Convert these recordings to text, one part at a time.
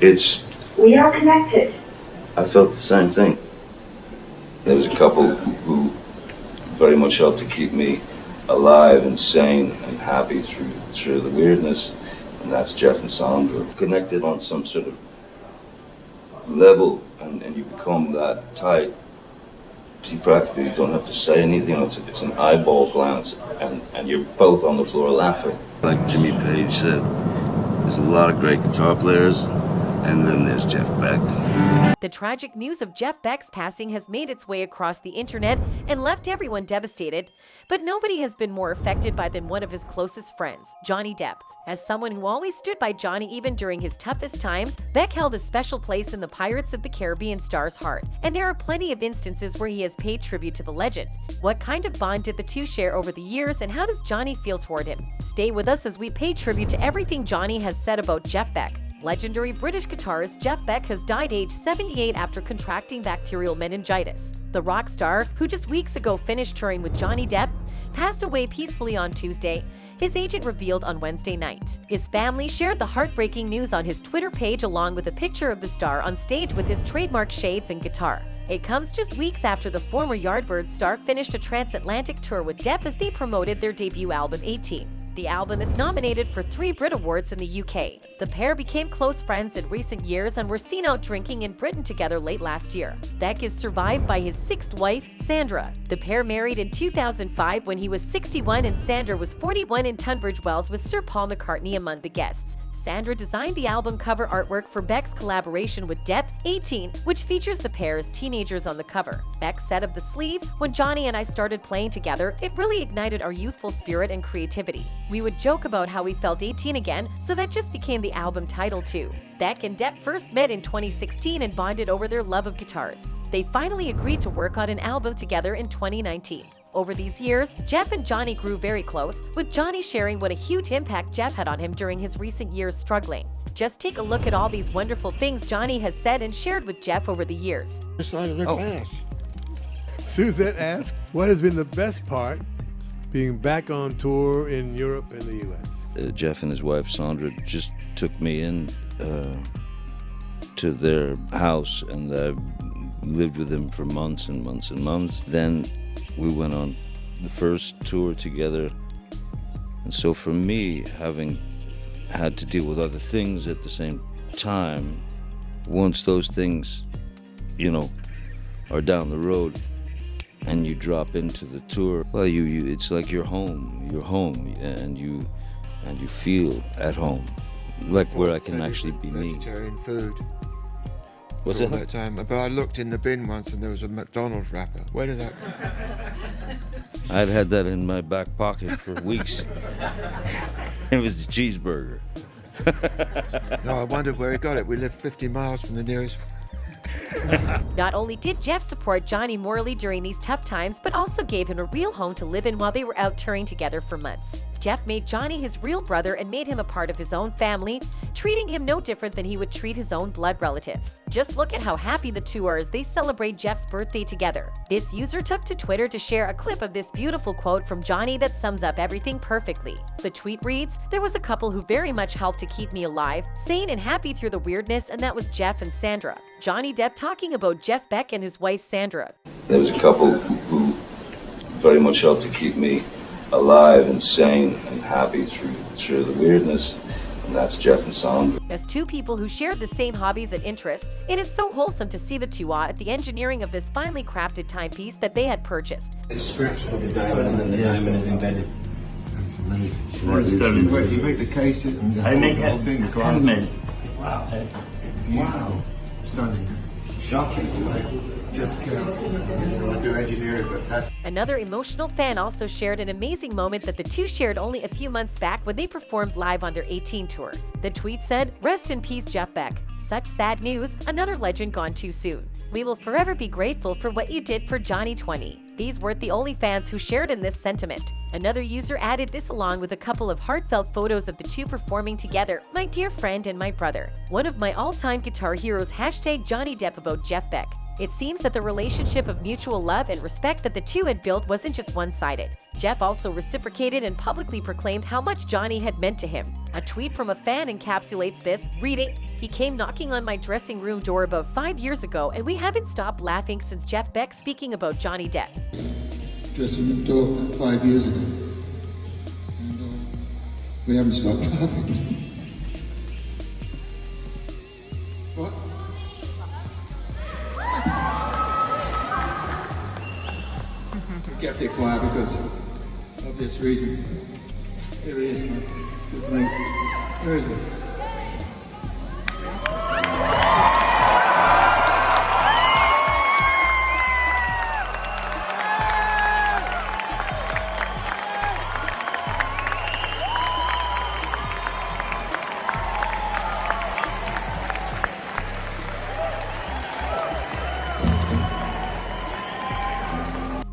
It's... We are connected. I felt the same thing. There was a couple who very much helped to keep me alive and sane and happy through the weirdness, and that's Jeff and Sandra. Connected on some sort of level, and you become that tight. You practically don't have to say anything. It's an eyeball glance, and you're both on the floor laughing. Like Jimmy Page said, there's a lot of great guitar players, and then there's Jeff Beck. The tragic news of Jeff Beck's passing has made its way across the internet and left everyone devastated. But nobody has been more affected by than one of his closest friends, Johnny Depp. As someone who always stood by Johnny even during his toughest times, Beck held a special place in the Pirates of the Caribbean star's heart. And there are plenty of instances where he has paid tribute to the legend. What kind of bond did the two share over the years, and how does Johnny feel toward him? Stay with us as we pay tribute to everything Johnny has said about Jeff Beck. Legendary British guitarist Jeff Beck has died aged 78 after contracting bacterial meningitis. The rock star, who just weeks ago finished touring with Johnny Depp, passed away peacefully on Tuesday, his agent revealed on Wednesday night. His family shared the heartbreaking news on his Twitter page along with a picture of the star on stage with his trademark shades and guitar. It comes just weeks after the former Yardbirds star finished a transatlantic tour with Depp as they promoted their debut album 18. The album is nominated for 3 Brit Awards in the UK. The pair became close friends in recent years and were seen out drinking in Britain together late last year. Beck is survived by his 6th wife, Sandra. The pair married in 2005 when he was 61 and Sandra was 41 in Tunbridge Wells with Sir Paul McCartney among the guests. Sandra designed the album cover artwork for Beck's collaboration with Depp, 18, which features the pair as teenagers on the cover. Beck said of the sleeve, "When Johnny and I started playing together, it really ignited our youthful spirit and creativity. We would joke about how we felt 18 again, so that just became the album title too." Beck and Depp first met in 2016 and bonded over their love of guitars. They finally agreed to work on an album together in 2019. Over these years, Jeff and Johnny grew very close, with Johnny sharing what a huge impact Jeff had on him during his recent years struggling. Just take a look at all these wonderful things Johnny has said and shared with Jeff over the years. Suzette asked, what has been the best part being back on tour in Europe and the U.S.? Jeff and his wife Sandra just took me in to their house, and I lived with them for months and months and months. Then we went on the first tour together, and so for me, having had to deal with other things at the same time, once those things, are down the road and you drop into the tour, well, it's like you're home, and you feel at home, like where I can actually be me. Vegetarian food. What's all that? that time, but I looked in the bin once and there was a McDonald's wrapper. Where did that come from? I'd had that in my back pocket for weeks. It was the cheeseburger. No, I wondered where he got it. We live 50 miles from the nearest. Not only did Jeff support Johnny morally during these tough times, but also gave him a real home to live in while they were out touring together for months. Jeff made Johnny his real brother and made him a part of his own family, treating him no different than he would treat his own blood relative. Just look at how happy the two are as they celebrate Jeff's birthday together. This user took to Twitter to share a clip of this beautiful quote from Johnny that sums up everything perfectly. The tweet reads, "There was a couple who very much helped to keep me alive, sane and happy through the weirdness, and that was Jeff and Sandra." Johnny Depp talking about Jeff Beck and his wife Sandra. There was a couple who very much helped to keep me alive and sane and happy through the weirdness, and that's Jeff and Sandra. As two people who shared the same hobbies and interests, it is so wholesome to see the two at the engineering of this finely crafted timepiece that they had purchased. It's strips for the diamond, and the diamond is embedded. That's amazing. You make the case and I make the whole it thing. handmade. Wow. Wow. Stunning. Shocking. Just do engineering, but that's. Another emotional fan also shared an amazing moment that the two shared only a few months back when they performed live on their 18 tour. The tweet said, "Rest in peace, Jeff Beck. Such sad news, another legend gone too soon. We will forever be grateful for what you did for Johnny 20. These weren't the only fans who shared in this sentiment. Another user added this along with a couple of heartfelt photos of the two performing together. "My dear friend and my brother. One of my all-time guitar heroes, #Johnny Depp about Jeff Beck." It seems that the relationship of mutual love and respect that the two had built wasn't just one-sided. Jeff also reciprocated and publicly proclaimed how much Johnny had meant to him. A tweet from a fan encapsulates this, reading, He came knocking on my dressing room door about 5 years ago, and we haven't stopped laughing since Jeff Beck speaking about Johnny Depp. Dressing room door 5 years ago. And we haven't stopped laughing since. What? We kept it quiet because obvious reasons. Here he is, man. Good night. Where is he?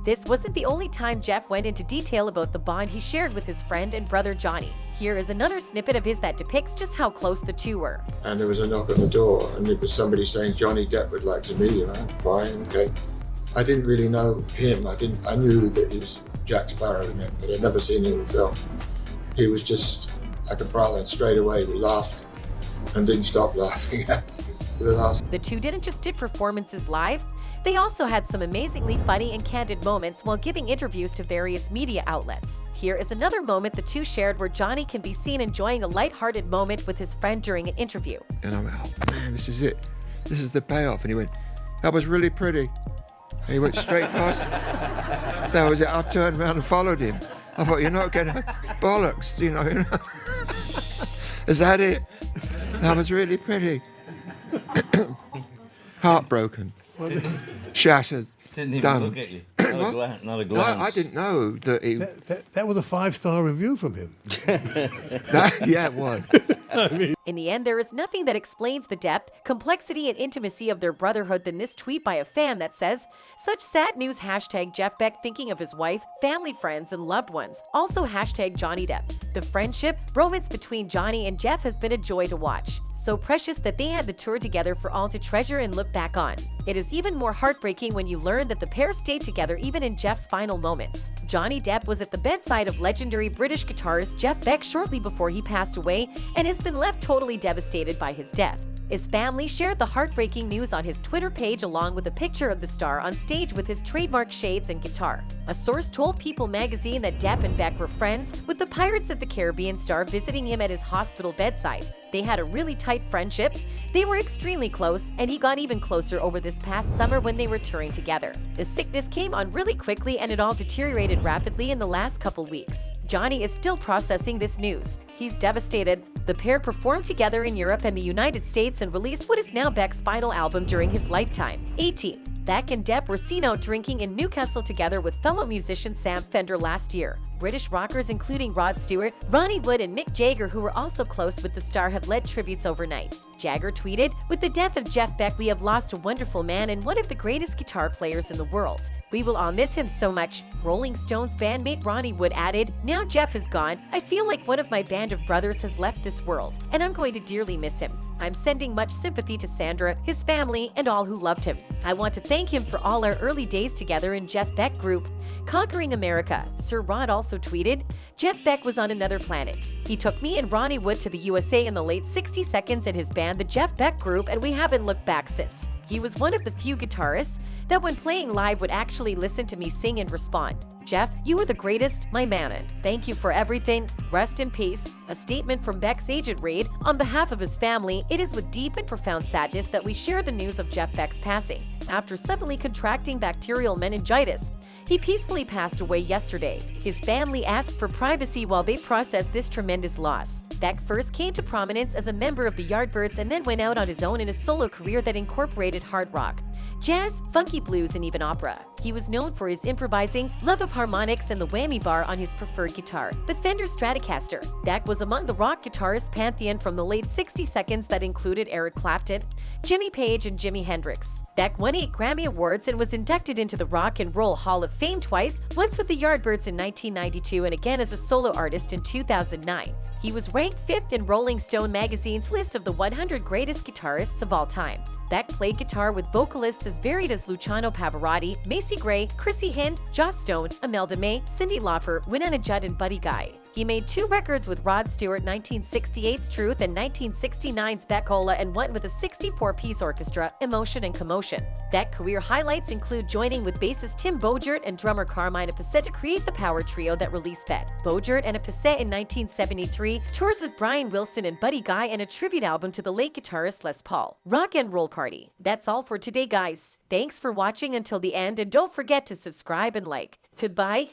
This wasn't the only time Jeff went into detail about the bond he shared with his friend and brother Johnny. Here is another snippet of his that depicts just how close the two were. And there was a knock on the door, and it was somebody saying Johnny Depp would like to meet you. Fine, okay. I didn't really know him. I knew that he was Jack Sparrow in it, but I'd never seen him in the film. He was just like a brother, and straight away we laughed and didn't stop laughing for the last. The two didn't just do performances live. They also had some amazingly funny and candid moments while giving interviews to various media outlets. Here is another moment the two shared where Johnny can be seen enjoying a lighthearted moment with his friend during an interview. And I went, oh man, this is it. This is the payoff. And he went, that was really pretty. And he went straight past. That was it. I turned around and followed him. I thought, you're not going to bollocks, you know. Is that it? That was really pretty. Heartbroken. Shattered. Didn't even done. look at you. Not a glance. No, I didn't know that he. That was a 5-star review from him. Yeah, it was. In the end, there is nothing that explains the depth, complexity, and intimacy of their brotherhood than this tweet by a fan that says, "Such sad news, hashtag Jeff Beck thinking of his wife, family, friends, and loved ones. Also hashtag Johnny Depp. The friendship, romance between Johnny and Jeff has been a joy to watch. So precious that they had the tour together for all to treasure and look back on. It is even more heartbreaking when you learn that the pair stayed together even in Jeff's final moments." Johnny Depp was at the bedside of legendary British guitarist Jeff Beck shortly before he passed away and has been left totally devastated by his death. His family shared the heartbreaking news on his Twitter page along with a picture of the star on stage with his trademark shades and guitar. A source told People magazine that Depp and Beck were friends, with the Pirates of the Caribbean star visiting him at his hospital bedside. They had a really tight friendship. They were extremely close, and he got even closer over this past summer when they were touring together. The sickness came on really quickly and it all deteriorated rapidly in the last couple weeks. Johnny is still processing this news. He's devastated. The pair performed together in Europe and the United States and released what is now Beck's final album during his lifetime, 18. Beck and Depp were seen out drinking in Newcastle together with fellow musician Sam Fender last year. British rockers including Rod Stewart, Ronnie Wood, and Mick Jagger, who were also close with the star, have led tributes overnight. Jagger tweeted, "With the death of Jeff Beck, we have lost a wonderful man and one of the greatest guitar players in the world. We will all miss him so much." Rolling Stones bandmate Ronnie Wood added, "Now Jeff is gone, I feel like one of my band of brothers has left this world, and I'm going to dearly miss him. I'm sending much sympathy to Sandra, his family, and all who loved him. I want to thank him for all our early days together in Jeff Beck Group." Conquering America, Sir Rod also tweeted, "Jeff Beck was on another planet. He took me and Ronnie Wood to the USA in the late 60 seconds in his band, the Jeff Beck Group, and we haven't looked back since. He was one of the few guitarists that when playing live would actually listen to me sing and respond. Jeff, you were the greatest, my man. Thank you for everything. Rest in peace." A statement from Beck's agent read, "On behalf of his family, it is with deep and profound sadness that we share the news of Jeff Beck's passing. After suddenly contracting bacterial meningitis, he peacefully passed away yesterday. His family asked for privacy while they processed this tremendous loss." Beck first came to prominence as a member of the Yardbirds and then went out on his own in a solo career that incorporated hard rock, jazz, funky blues, and even opera. He was known for his improvising, love of harmonics, and the whammy bar on his preferred guitar, the Fender Stratocaster. Beck was among the rock guitarist pantheon from the late 60 seconds that included Eric Clapton, Jimmy Page, and Jimi Hendrix. Beck won 8 Grammy Awards and was inducted into the Rock and Roll Hall of Fame twice, once with the Yardbirds in 1992 and again as a solo artist in 2009. He was ranked 5th in Rolling Stone magazine's list of the 100 greatest guitarists of all time. Beck played guitar with vocalists as varied as Luciano Pavarotti, Macy Gray, Chrissy Hynde, Joss Stone, Imelda May, Cyndi Lauper, Winona Judd, and Buddy Guy. He made 2 records with Rod Stewart, 1968's Truth and 1969's Beckola, and one with a 64-piece orchestra, Emotion and Commotion. Beck career highlights include joining with bassist Tim Bogert and drummer Carmine Appice to create the power trio that released Beck. Bogert and Appice in 1973, tours with Brian Wilson and Buddy Guy, and a tribute album to the late guitarist Les Paul. Rock and Roll Party. That's all for today, guys. Thanks for watching until the end, and don't forget to subscribe and like. Goodbye.